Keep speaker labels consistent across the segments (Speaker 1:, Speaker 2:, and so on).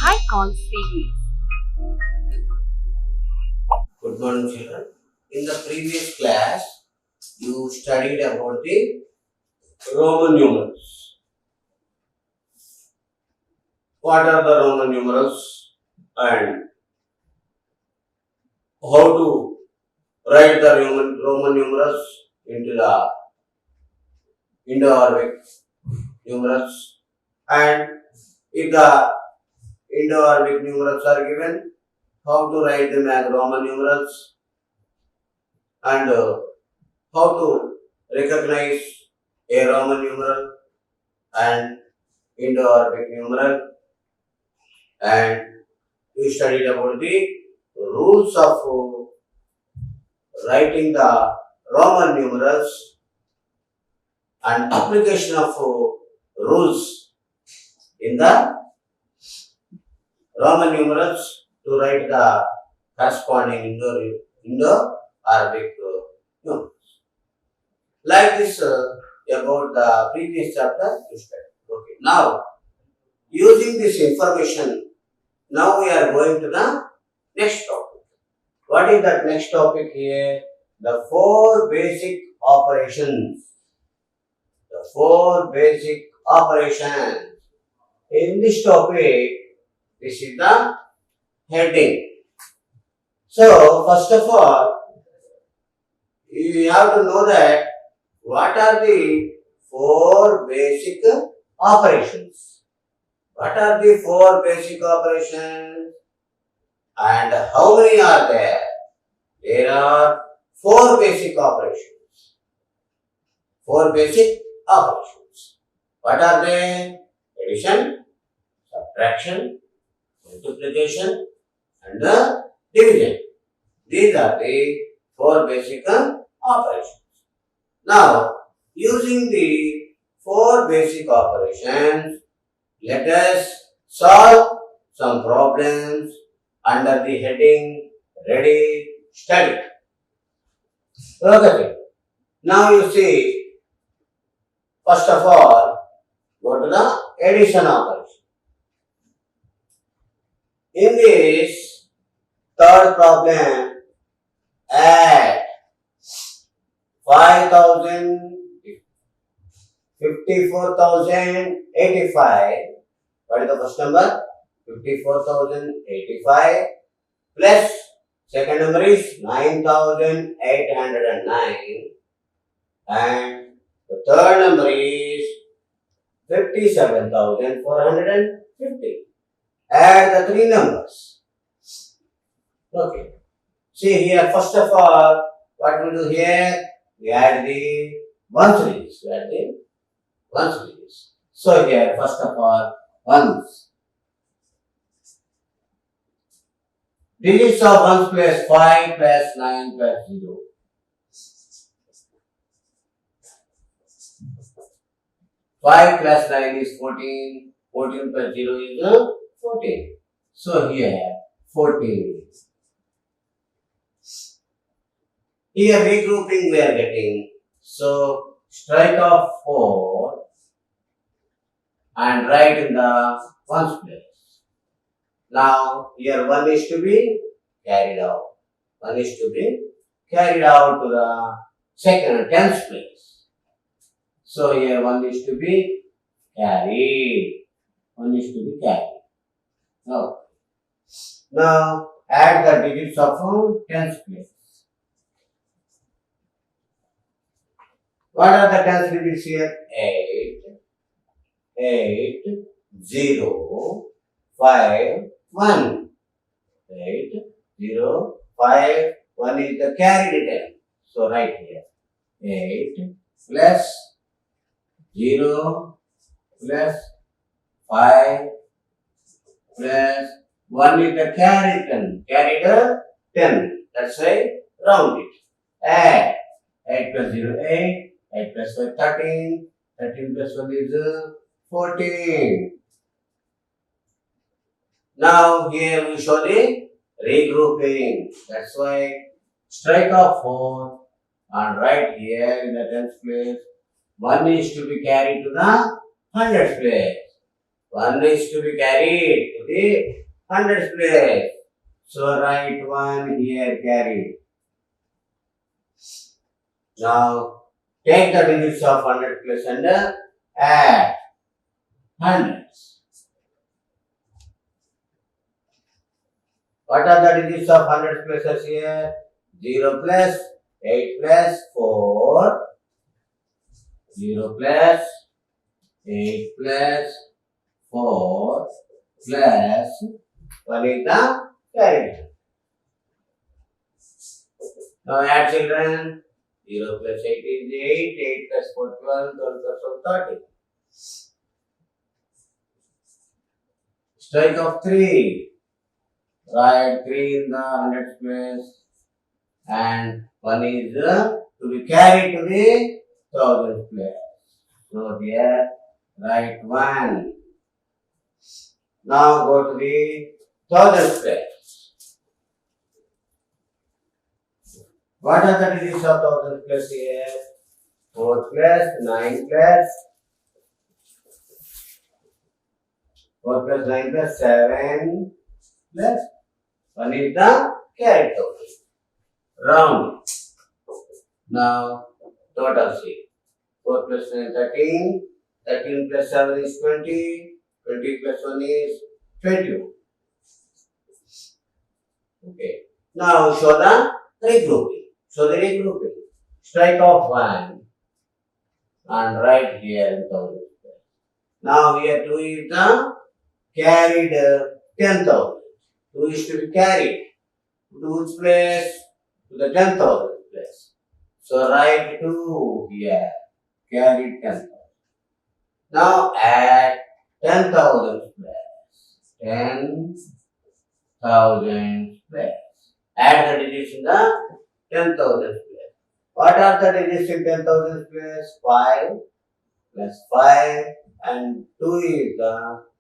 Speaker 1: High Con series.
Speaker 2: Good morning, children. In the previous class, you studied about the Roman numerals. What are the Roman numerals and how to write the Roman numerals into the Indo-Arabic numerals, and if the Indo-Arabic numerals are given, how to write them as Roman numerals, and how to recognize a Roman numeral and Indo-Arabic numeral, and we studied about the rules of writing the Roman numerals and application of rules in the Roman numerals to write the corresponding Indo-Arabic numerals. Like this about the previous chapter you studied. Okay. Now, using this information, now we are going to the next topic. What is that next topic here? The four basic operations. The four basic operations. In this topic, this is the heading. So, first of all, you have to know that what are the four basic operations. What are the four basic operations? And how many are there? There are four basic operations. Four basic operations. What are they? Addition, subtraction, multiplication, and the division. These are the four basic operations. Now, using the four basic operations, let us solve some problems under the heading Ready, Study. Okay. Now you see, first of all, go to the addition operation. In this third problem, add 5,000, 54,085. What is the first number? 54,085 plus second number is 9,809 and the third number is 57,450. Add the three numbers. Okay. See here, first of all, what we do here? We add the ones series. We add the ones series. So here, first of all, ones. Digits of ones plus 5 plus 9 plus 0. 5 plus 9 is 14. 14 plus 0 is 14. So here 14. Here regrouping we are getting. So strike off 4 and write in the ones place. Now here 1 is to be carried out. 1 is to be carried out to the second or tens place. So here 1 is to be carried. 1 is to be carried. Now add the digits of tens place. What are the tens digits here? 8, 0, 5, 1. 8, 0, 5, 1 is the carried 10. So write here 8 plus 0 plus 5 plus 1 is the carried 10. Carried 10. That's why round it. Add 8 plus 0, 8. 8 plus 5, 13. 13 plus 1 is 14. Now here we show the regrouping. That's why strike off 4 and write here in the tens place. 1 is to be carried to the hundreds place. 1 is to be carried to the hundreds place. So write 1 here carried. Now take the digits of 100 place and add hundreds. What are the digits of 100 places here? 0 plus 8 plus 4. 0 plus 8 plus 4 plus 1 is the carried. Now add children. 0 plus 8 is 8. 8 plus 4 12. 12 plus 4 30. Strike of 3. Write 3 in the hundreds place. And 1 is to be carried to the thousands place. So here write 1. Now go to the thousands place. What are the digits of thousands place here? 4 plus 9 plus 4 plus 9 plus 7 plus 1 is the carried thousand. Round. Now total see. 4 plus 9 13. 13 plus 7 is 20. 20 plus 1 is 21. Okay. Now show the regrouping. Show the regrouping. Strike off 1 and write here in thousand. Now here 2 is the carried 10,000. 2 is to be carried. To which place? To the 10,000 place. So write 2 here. Carried 10,000. Now add 10,000 place. 10,000 place. Add the digits in the 10,000 place. What are the digits in 10,000 place? 5 plus 5 and 2 is the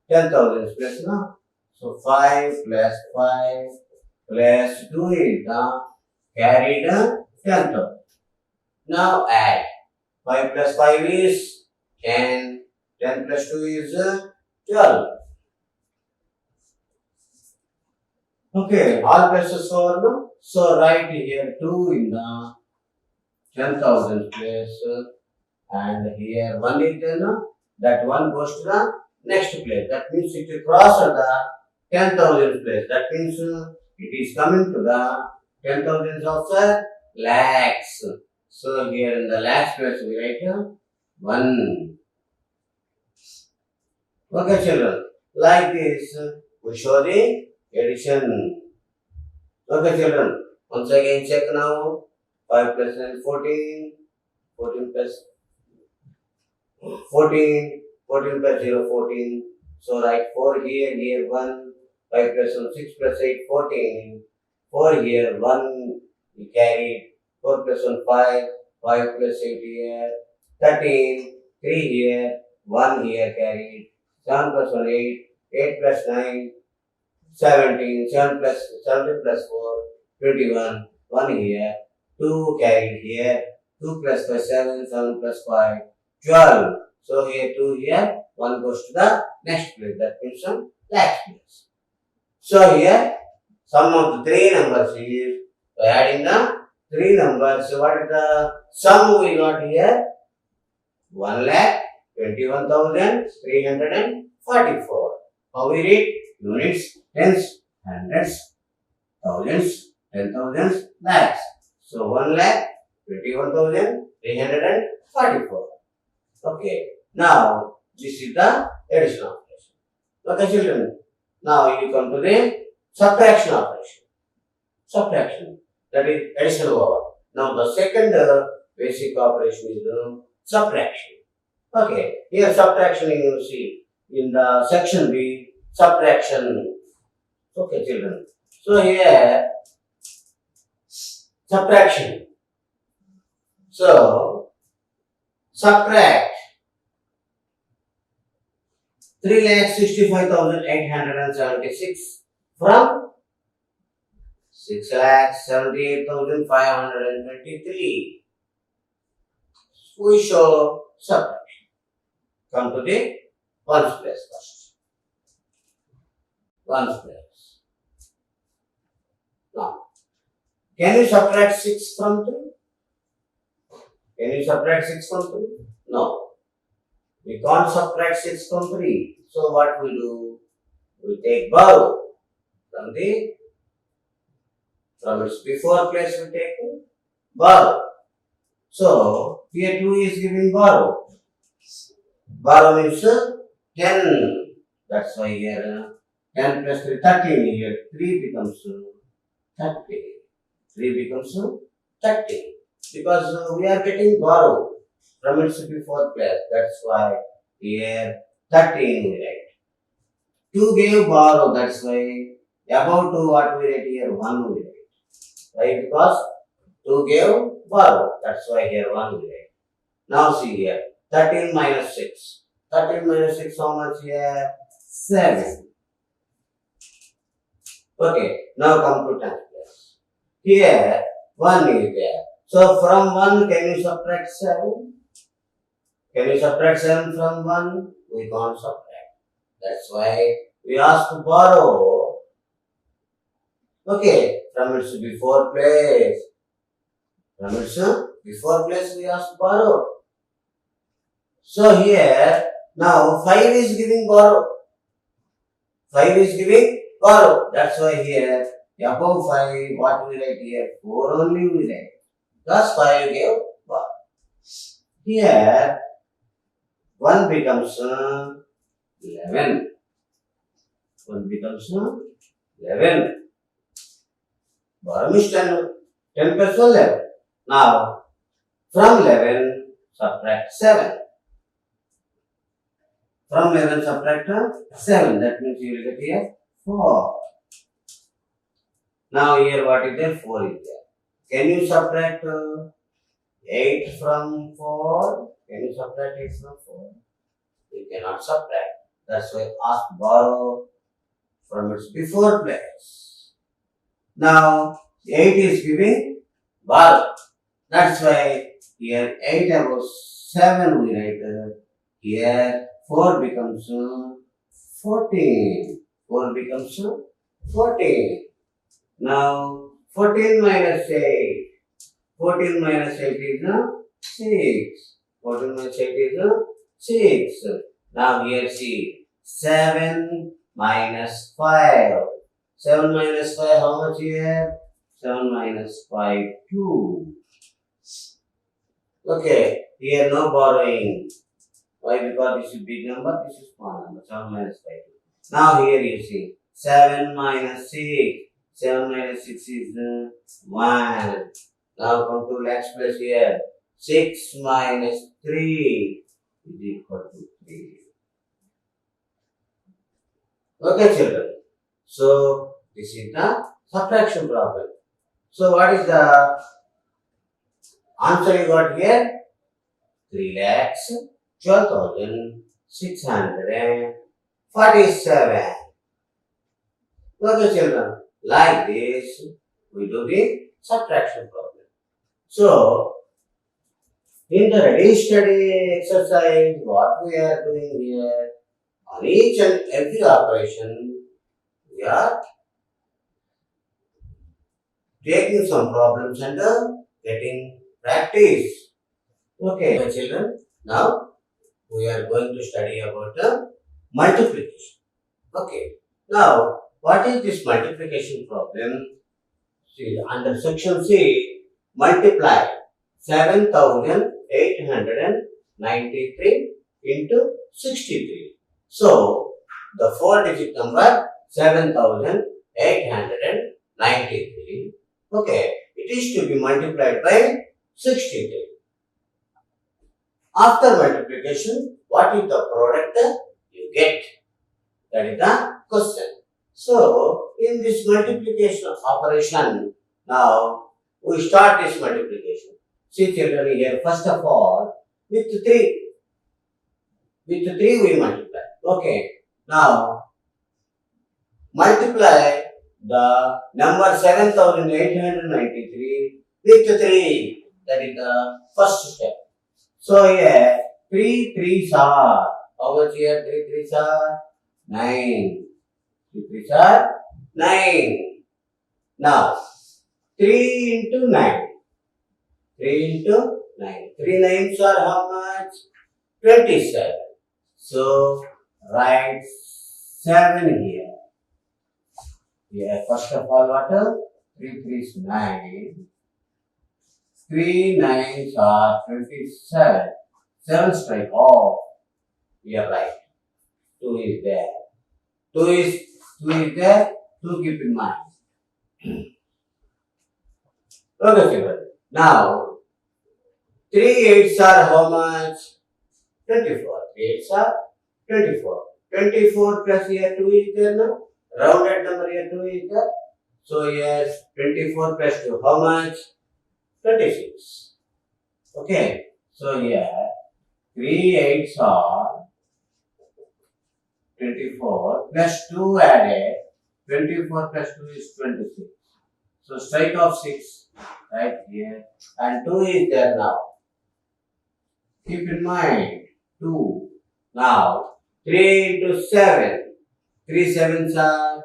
Speaker 2: 10,000 place now. So 5 plus 5 plus 2 is the carried 10,000. Now add 5 plus 5 is 10. 10 plus 2 is 12. Okay, all places over now. So write here 2 in the 10,000 place and here 1 is there now. That 1 goes to the next place. That means it will cross the 10,000 place. That means it is coming to the 10,000 of the lakhs. So here in the lakhs place we write 1. Okay children, like this we show the addition. Okay children, once again check now. 5 plus 9 14. 14 plus 14. 14 plus 0 14. So write 4 here, here 1. 5 plus 1 6 plus 8 14. 4 here 1 we carried. 4 plus 1 5. 5 plus 8 here 13. 3 here 1 here carried. 7 plus 1 8. 8 plus 9 17. 7 plus 17 plus 4 21. 1 here. 2 carried here. 2 plus 5 7. 7 plus 5 12. So here 2 here. 1 goes to the next place. That means some last place. So here sum of the 3 numbers is adding the 3 numbers. So what is the sum we got here? 1,21,344. How we read? Units, tens, hundreds, thousands, 10,000s, lakhs. So 1,21,344. Okay. Now this is the addition operation. Okay, children. Now you come to the subtraction operation. Subtraction. That is addition over. Now the second basic operation is subtraction. Okay. Here subtraction you will see in the section B. Subtraction. Okay, children. So here subtraction. So subtract 3,65,876 from 6,78,523. We show subtraction. Come to the ones place first. ones place. Now, can you subtract 6 from 3? Can you subtract 6 from 3? No. We can't subtract 6 from 3. So what we do? We take borrow from its before place we take borrow. So here 2 is giving borrow. Borrow means 10. That's why here 10 plus 3, 13. Here 3 becomes 30. 3 becomes 30. Because we are getting borrow from its before place. That's why here 13 we write. 2 gave borrow. That's why about 2 what we write here 1 we write. Why? Because 2 gave borrow. That's why here 1 we write. Now see here 13 minus 6. 13 minus 6 how much here? 7. Okay. Now come to 10th place. Here 1 is there. So from 1 can you subtract 7? Can you subtract 7 from 1? We can't subtract. That's why we ask to borrow. Okay, from its before place. From its before place we ask to borrow. So here, now 5 is giving borrow. 5 is giving borrow. That's why here, above 5, what we write here? 4 only we write. Plus 5 gave borrow. Here, 1 becomes 11. 1 becomes 11. Borrow means 10. 10 plus 11. Now, from 11, subtract 7. From 11, subtract 7. That means you will get here 4. Now, here what is there? 4 is there. Can you subtract 8 from 4? Can you subtract 8 from 4? You cannot subtract. That's why ask borrow from its before place. Now 8 is giving borrow. That's why here 8 above 7 we write. Here 4 becomes 14. 4 becomes 14. Now 14 minus 8. 14 minus 8 is 6. 14 minus 8 is 6. Now here see 7 minus 5. 7 minus 5 how much here? 7 minus 5 2. Okay, here no borrowing. Why? Because this is big number, this is small number. 7 minus 5 2. Now here you see 7 minus 6. 7 minus 6 is 1. Now come to next place here. 6 minus 3 is equal to 3. Okay, children. So, this is the subtraction problem. So, what is the answer you got here? 3,12,647. Okay, children. Like this, we do the subtraction problem. So, in the ready study exercise, what we are doing here, on each and every operation, we are taking some problems and getting practice. Okay, my children, now we are going to study about multiplication. Okay, now what is this multiplication problem? See, under section C, multiply 7,893 into 63. So, the 4-digit number 7,893. Okay, it is to be multiplied by 63. After multiplication, what is the product you get? That is the question. So, in this multiplication operation, now we start this multiplication. See children here, first of all, with 3. With 3 we multiply. Okay, now multiply the number 7,893 with 3. That is the first step. So here 3 3s are, how much here 3 3s are? 9. 3 3s are 9. Now, 3 into 9. 3 into 9. 3 nines are how much? 27. So, write 7 here. Yeah, first of all, what? 3 3s 9. 3 nines are 27. 7 strike off. We are right. 2 is there. 2 is there. 2 keep in mind. Okay, children. Now, 3 eights are how much? 24. 3 eights are 24. 24 plus here 2 is there now. Rounded number here 2 is there. So yes, 24 plus 2. How much? 26. Okay. So here, 3 eights are 24 plus 2 added. 24 plus 2 is 26. So strike off 6 right here. And 2 is there now. Keep in mind 2. Now 3 into 7. 3 sevens are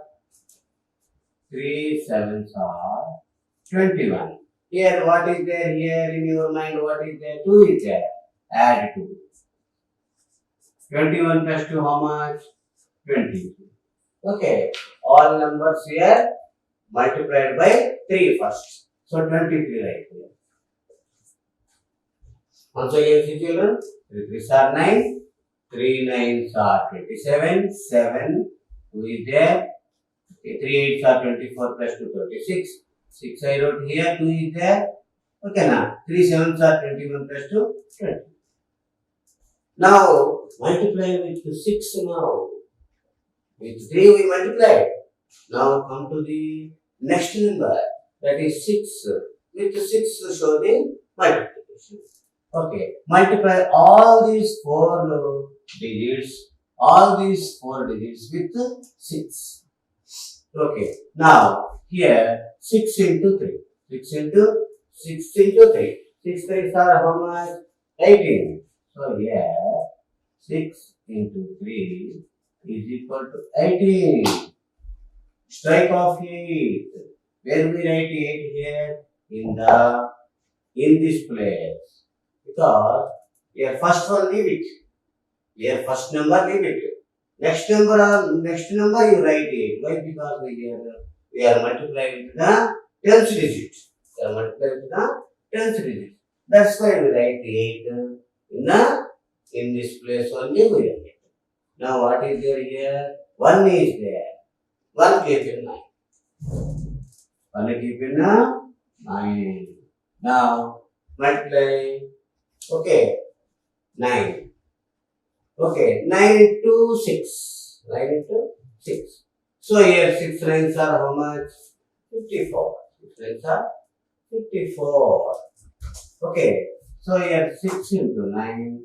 Speaker 2: 21. Here what is there here in your mind? What is there? 2 is there. Add 2. 21 plus 2 how much? 22. Okay. All numbers here multiplied by 3 first. So 23 right here. Once again, see children, 3 3s are 9, 3 9s are 27, 7, 2 is there, okay, 3 8s are 24 plus 2, 26, 6 I wrote here, 2 is there, okay now, 3 7s are 21 plus 2, 20. Now, multiply with 6 now, with 3 we multiply. Now come to the next number, that is 6, with 6 show the multiplication. Okay, multiply all these 4 digits, with 6. Okay, now here 6 into 3, 6 into 3. 6 3s are how much? 18. So here 6 into 3 is equal to 18. Strike off 8. Where we write 8 here? In this place. Because your first one leave it. Your first number leave it. Next number you write 8. Why? Because we are multiplying with the 10th digit. We are multiplying with the 10th digit. That's why we write 8 in this place only we write it. Now what is there here? 1 is there. 1 keep in mind. 1 keep in mind. Now multiply. Okay, 9. Okay, 9 into 6. 9 into 6. So here 6 nines are how much? 54. 6 nines are 54. Okay, so here 6 into 9.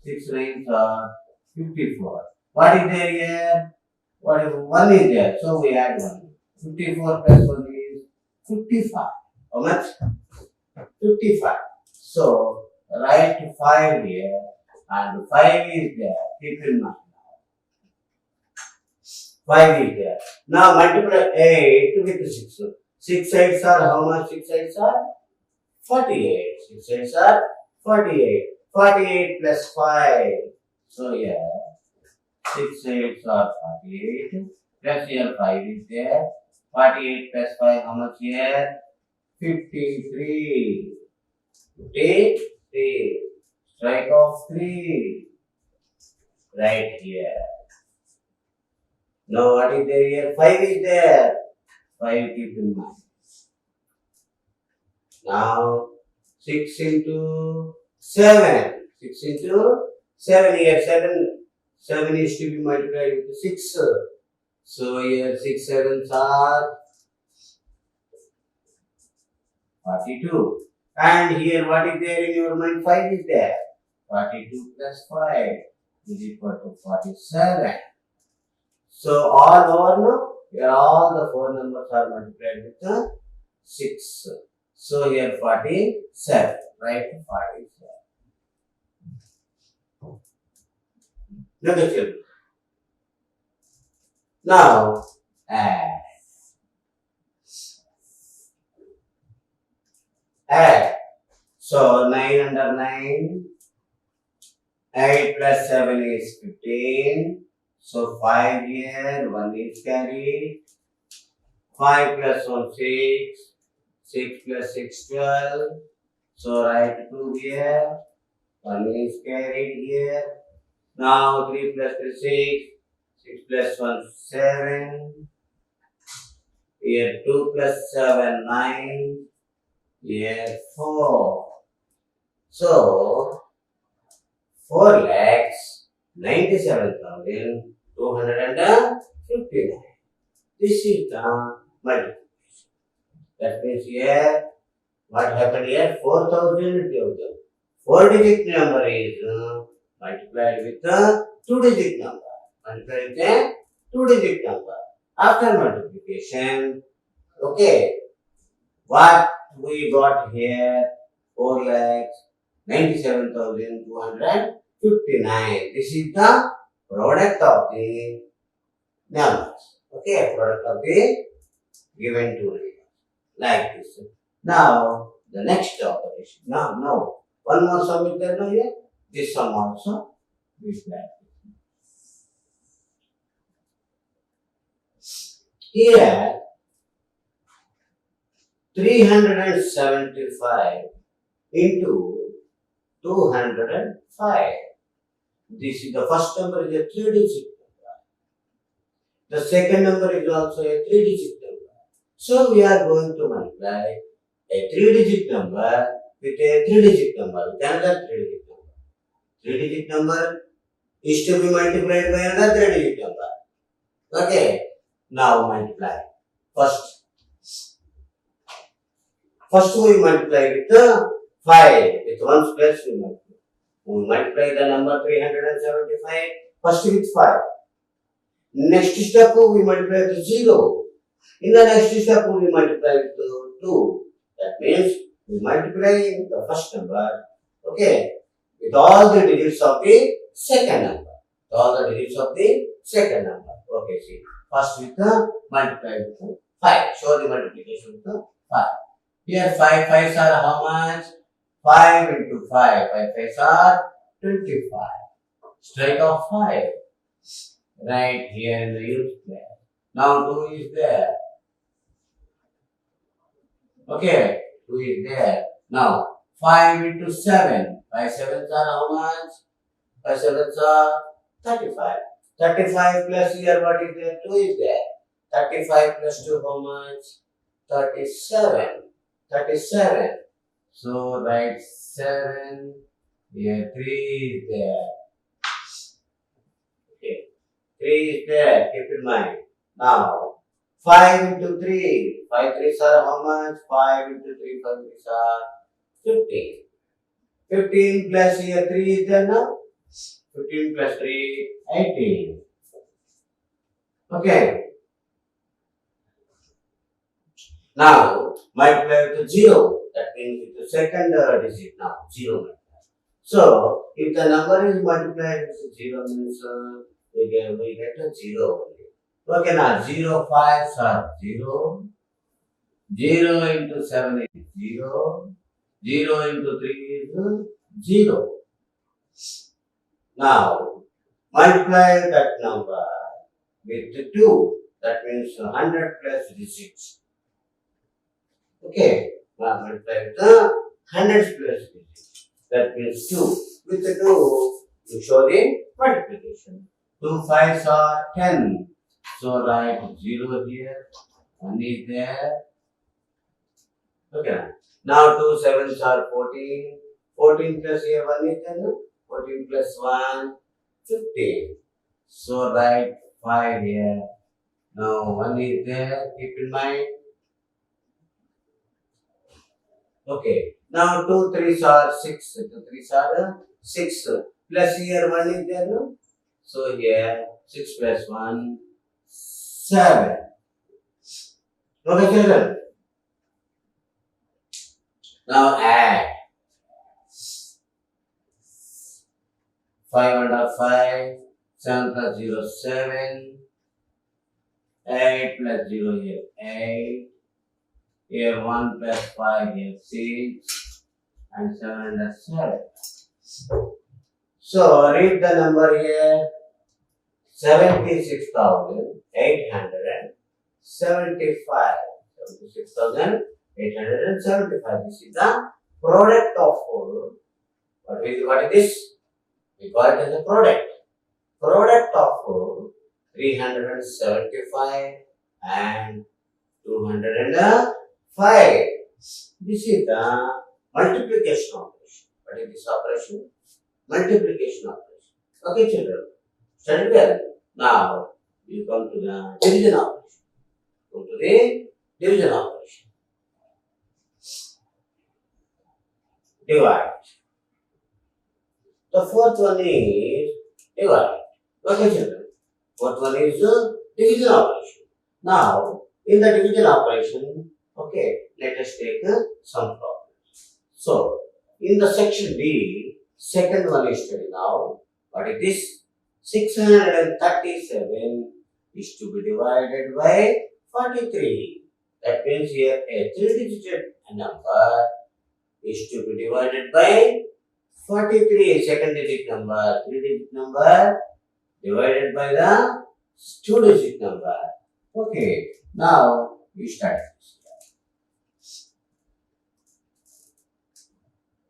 Speaker 2: 6 nines are 54. What is there here? 1 is there, so we add 1. 54 plus 1 is 55. How much? 55. So write 5 here and 5 is there. Keep in mind. 5 is there. Now multiply 8 with 6. 6 sides are how much? 6 sides are 48. 6 sides are 48. 48 plus 5. So here 6 sides are 48. Plus here 5 is there. 48 plus 5 how much here? 53. 53. Strike off 3. Right here. Now what is there here? 5 is there. 5 keep in mind. Now 6 into 7. 6 into 7 here. 7 is to be multiplied with 6. So here 6 sevens are 42. And here what is there in your mind? 5 is there. 42 plus 5 is equal to 47. So all over now, here all the 4 numbers are multiplied with 6. So here 47. Right? 47. Look at it. Now Add. Add. So 9 under 9. 8 plus 7 is 15. So 5 here, 1 is carried. 5 plus 1, 6. 6 plus 6, 12. So write 2 here. 1 is carried here. Now 3 plus 3, 6. 6 plus 1, 7. Here 2 plus 7, 9. Here 4. So 4 lakhs 97,259. This is the multiplication. That means here, what happened here? 4,000. 4-digit number is multiplied with the 2-digit number. Multiplied with a 2-digit number. After multiplication, okay, what we got here? 4,97,259. This is the product of the numbers. Okay, product of the given two numbers. Like this. Now, the next operation. Now, one more sum is there now here. This sum also is like this. Here, 375 into 205. This is the first number is a 3-digit number. The second number is also a 3-digit number. So we are going to multiply a 3-digit number with a 3-digit number with another 3-digit number. 3-digit number is to be multiplied by another 3-digit number. Okay. Now multiply. First we multiply with the 5. With 1's place we multiply. We multiply the number 375 first with 5. Next step we multiply with 0. In the next step we multiply with 2. That means we multiply the first number, okay, with all the digits of the second number. Okay, see. First with the multiply with 5. Show the multiplication with the 5. Here 5 5s are how much? 5 into 5. 5 5s are 25. Straight off 5. Right here in the use place. Now 2 is there. Okay, 2 is there. Now 5 into 7. 5 7s are how much? 5 7s are 35. 35 plus here what is there? 2 is there. 35 plus 2 how much? 37. 37. So write 7. Here 3 is there. Okay. 3 is there. Keep in mind. Now 5 into 3. 5 3s are how much? 5 into 3. 5 3s are 15. 15 plus here 3 is there now. 15 plus 3, 18. Okay. Now, multiply with 0. That means with the second digit now, 0. So, if the number is multiplied with 0 means we get a 0 only. Okay, now 0 5s are 0. 0 into 7 is 0. 0 into 3 is 0. Now, multiply that number with 2. That means 100 plus digits. Okay, now multiply with the 100 plus digits. That means 2. With the 2, you show the multiplication. 2 5s are 10. So write 0 here. 1 is there. Okay. Now 2 7s are 14. 14 plus here 1 is there. 14 plus 1, 15. So write 5 here. Now 1 is there. Keep in mind. Okay. Now 2 3s are 6. 2 3s are 6. Plus here 1 is there. No? So here 6 plus 1, 7. Okay, children. Now add. 5 under 5. 7 plus 0, 7. 8 plus 0 here 8. Here 1 plus 5 here 6. And 7 and 7. So read the number here 76,875. 76,875. This is the product of what is this? We call it as a product. Product of 375 and 205. This is the multiplication operation. What is this operation? Multiplication operation. Okay, children. Study well. Now, you come to the division operation. Come to the division operation. Divide. The fourth one is divide. Okay, children. Fourth one is division operation. Now, in the division operation, okay, let us take some problems. So, in the section D, second one is study now. What is this? 637 is to be divided by 43. That means here a 3-digit number is to be divided by 43. Second digit number, 3-digit number divided by the 2-digit number. Okay, now we start this.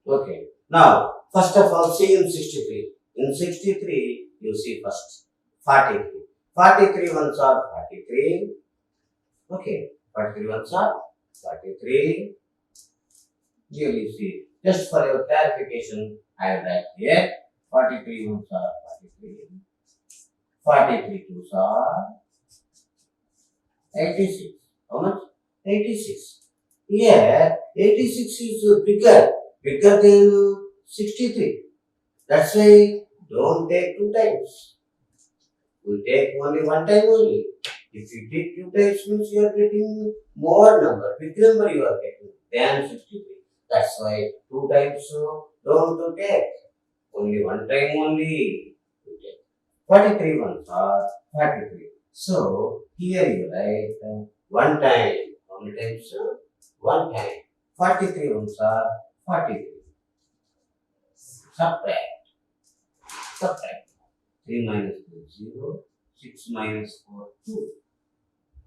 Speaker 2: Okay, now first of all, see in 63. In 63, you see first 43. 43 ones are 43. Okay, 43 ones are 43. Here you see. Just for your clarification, I have write here 43 ones are 43. 43 twos are 86. How much? 86. Here, 86 is bigger than 63. That's why don't take 2 times. We take only 1 time only. If you take 2 times means you are getting more number, big number you are getting than 63. That's why 2 times don't take. Only 1 time only. 43 ones are 43. So here you write 1 time. How many times? 1 time. 43 ones are 43. Subtract. 3 minus 2 0. 6 minus 4 2.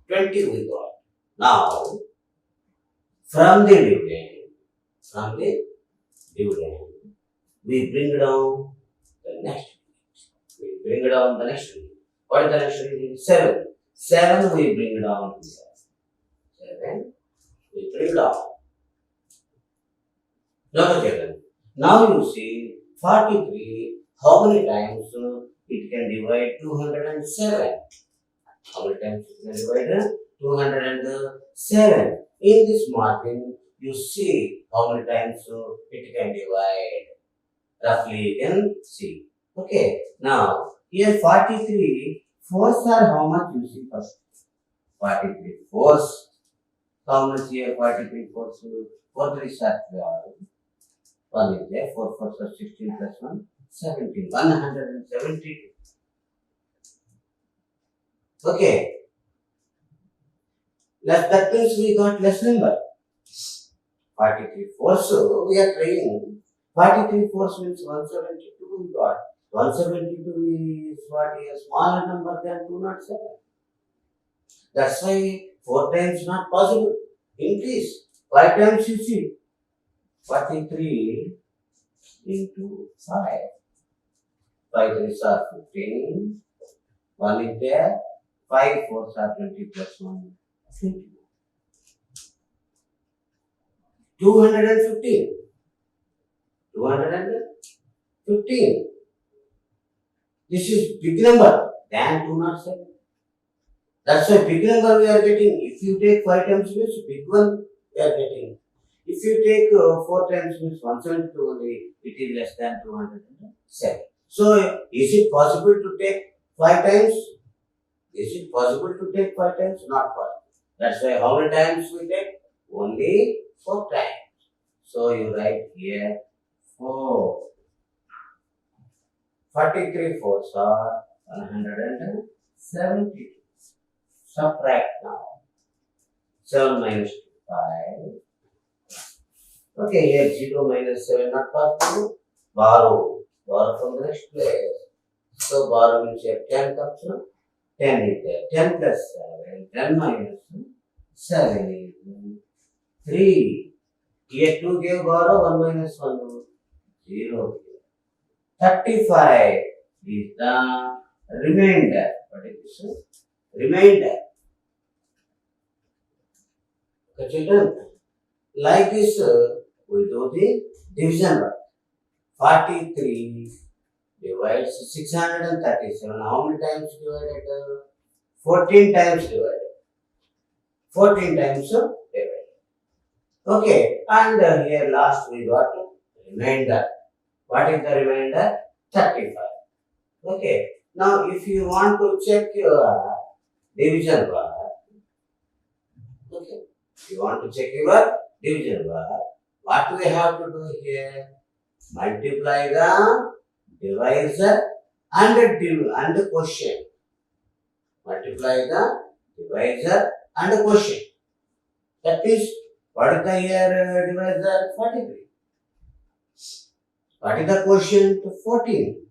Speaker 2: 20 we got. Now from the dividend, we bring down the next. We bring down the next digit. What is the next digit? 7. 7 we bring down here. 7 we bring down. Now you see 43. How many times it can divide 207? How many times it can divide 207? In this margin, you see how many times it can divide. Roughly you can see. Okay, now here 43 fours are how much you see first? 43 fours. How much here 43 fours? 4 3 are 12. 1 is there. 4 fours are 16 plus 1, 17. 172. Okay. That means we got less number. 43 fours. So we are trying. 43 fours means 172 we got. 172 is what is a smaller number than 207. That's why 4 times not possible. Increase. 5 times you see. 43 into 5. 5 3s are 15. 1 is there. 5 4s are 20 plus 1. 20. 215. 215. This is big number than 207. That's why big number we are getting. If you take 5 times means big one we are getting. If you take 4 times means 172 only, it is less than 207. So is it possible to take 5 times? Is it possible to take 5 times? Not possible. That's why how many times we take? Only 4 times. So you write here 4. 43 fours are 172. Subtract now. 7 minus 2, 5. Okay, here 0 minus 7 not possible. Borrow. Borrow from the next place. So borrow means here 10 comes now. 10 is there. 10 plus 7. 10 minus 7 is 3. Here 2 gave borrow. 1 minus 1. 0. 35 is the remainder. What is this? Remainder. Okay, children. Like this, we do the division work. 43 divides 637. How many times divided? 14 times divided. 14 times divided. Okay, and here last we got remainder. What is the remainder? 35. Okay, now if you want to check your division work, okay, if you want to check your division work, what we have to do here? Multiply the divisor and the quotient. Multiply the divisor and the quotient. That is, what is the here divisor? 43. What is the quotient? 14.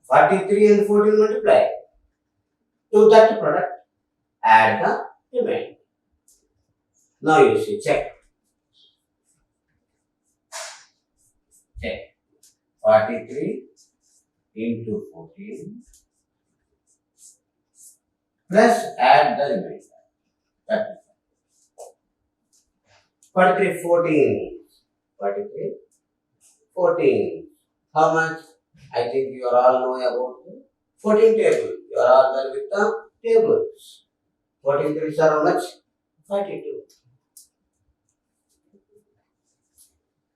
Speaker 2: 43 and 14 multiply. To that product, add the remainder. Now you see, check. Check. 43 into 14 plus add the remainder. 35. 43, 14. 43, 14. How much? I think you are all know about the 14 table. You are all well with the tables. 14 3s are how much? 42.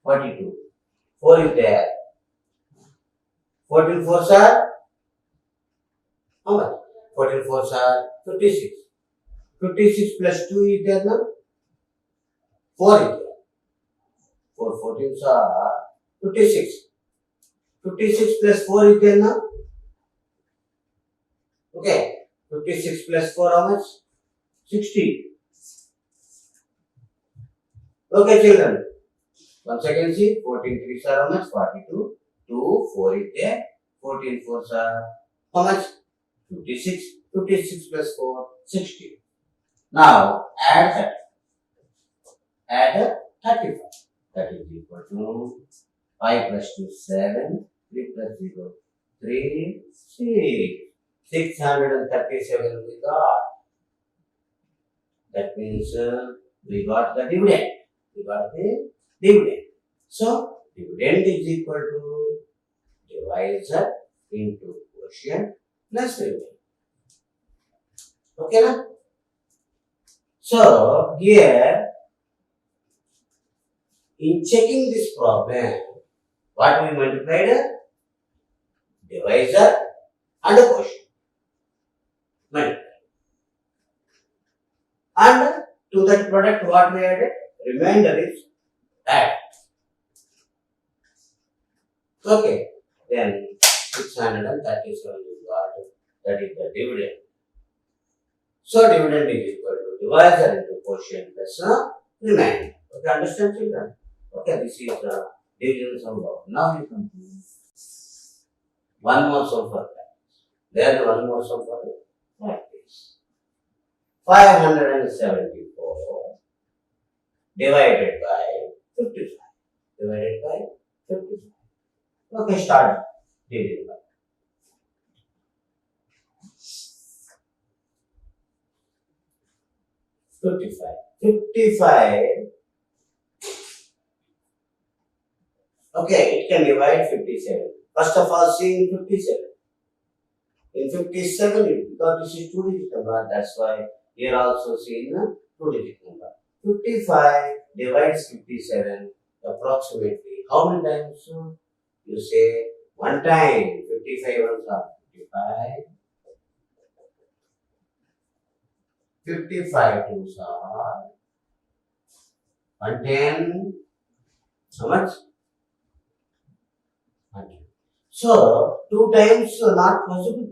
Speaker 2: 42. 4 is there. 14 4s are how much? 14 4s are 56. 56 plus 2 is there now? 4 is there. 4 14s are 56. 56 plus 4 is there now? Okay. 56 plus 4 how much? 60. Okay, children. Once again see, 14 3s are how much? 42. 2, 4 is there. 14 4s are how much? 56. 56 plus 4, 60. Now, add that. Add 35. That is equal to 5 plus 2, 7. 3 plus 0, 3, 6. 637 we got. That means we got the dividend. We got the dividend. So, dividend is equal to divisor into quotient plus dividend. Okay, na? So, here, in checking this problem, what we multiplied? Divisor and a quotient. Multiply. And to that product, what we added? Remainder is add. Okay. Then 637 is got. That is the dividend. So dividend is equal to divisor into quotient plus remainder. Okay, understand, children? Okay, this is the division sum. Now you can do one more sum for that. Then one more sum for that. 574 divided by 55. Divided by 55. Okay, start dividing by. Fifty-five. Okay, it can divide 57. First of all, see in 57. In 57, because this is 2-digit number, that's why here also see in a 2-digit number. 55 divides 57 approximately. How many times? You say one time. 55 ones are 55. 55 twos are 110. How much? 100. So, 2 times not possible.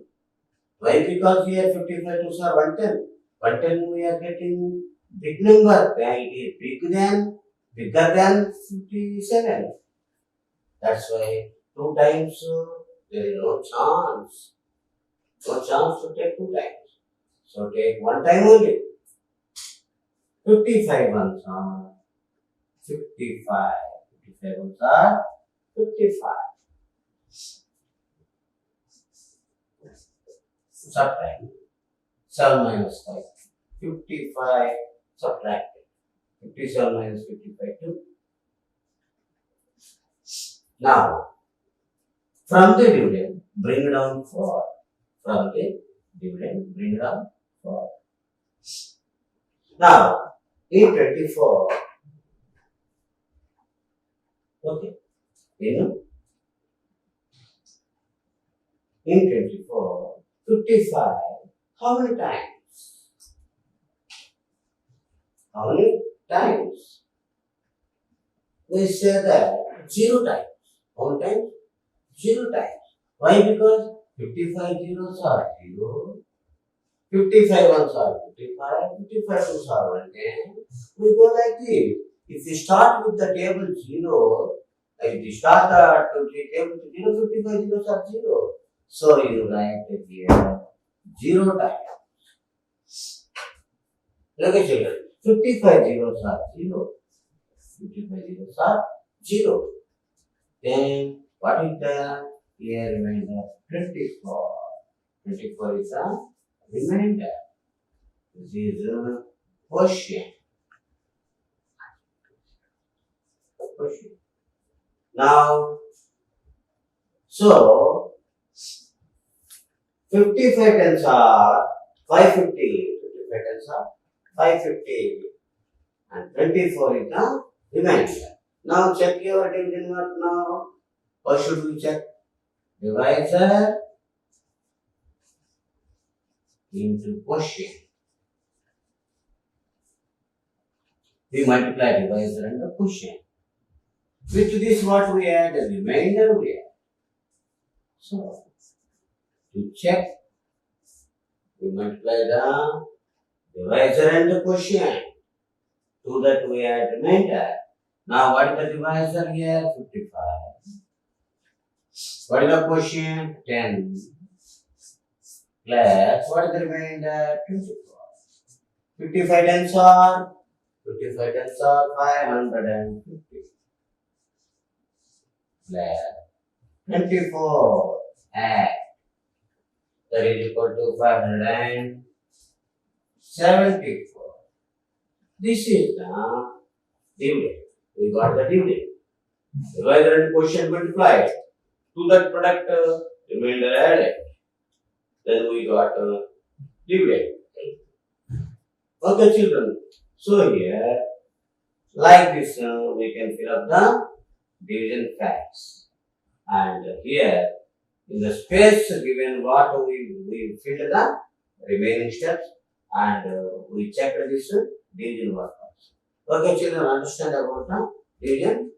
Speaker 2: Why? Because here 55 twos are 110. 110 we are getting big number. It is bigger than 57. That's why 2 times there is no chance. No chance to take 2 times. So take 1 time only. 55 ones are 55. 55 ones are 55. Subtract. 7 minus 5. 55 subtracted. 57 minus 55 2. Now, from the dividend, bring down 4. From the dividend, bring down 4. Now, in 24, okay, in 24, 55, how many times? How many times? We say that 0 times. How many times? 0 times. Why? Because 55 zeros are 0. 55 ones are 55. 55 ones are 110. We go like this. If we start with the table 0, if we start the table 0, 55 zeros are 0. So you write it here 0 times. Look at children. 55 zeros are 0. 55 zeros are 0. Then what is the here remainder? 24. 24 is a remainder. This is a quotient. Now, so 55 tens are 550. 55 tens are 550. And 24 is the remainder. Now check your division work now. What should we check? Divisor into quotient. We multiply divisor and the quotient. With this what we add? The remainder we add. So, to check, we multiply the divisor and the quotient. To that we add remainder. Now what is the divisor here? 55. What is the quotient? 10. Plus, what is the remainder? 24. 55 tens are 550. Plus 24 add. That is equal to 574. This is the dividend. We got the dividend. Divisor and quotient multiplied. To that product, remainder added. Then we got dividend. Okay, children. So here, like this, we can fill up the division facts. And here, in the space given what we filled the remaining steps and we checked this division work. Okay, children, understand about the division?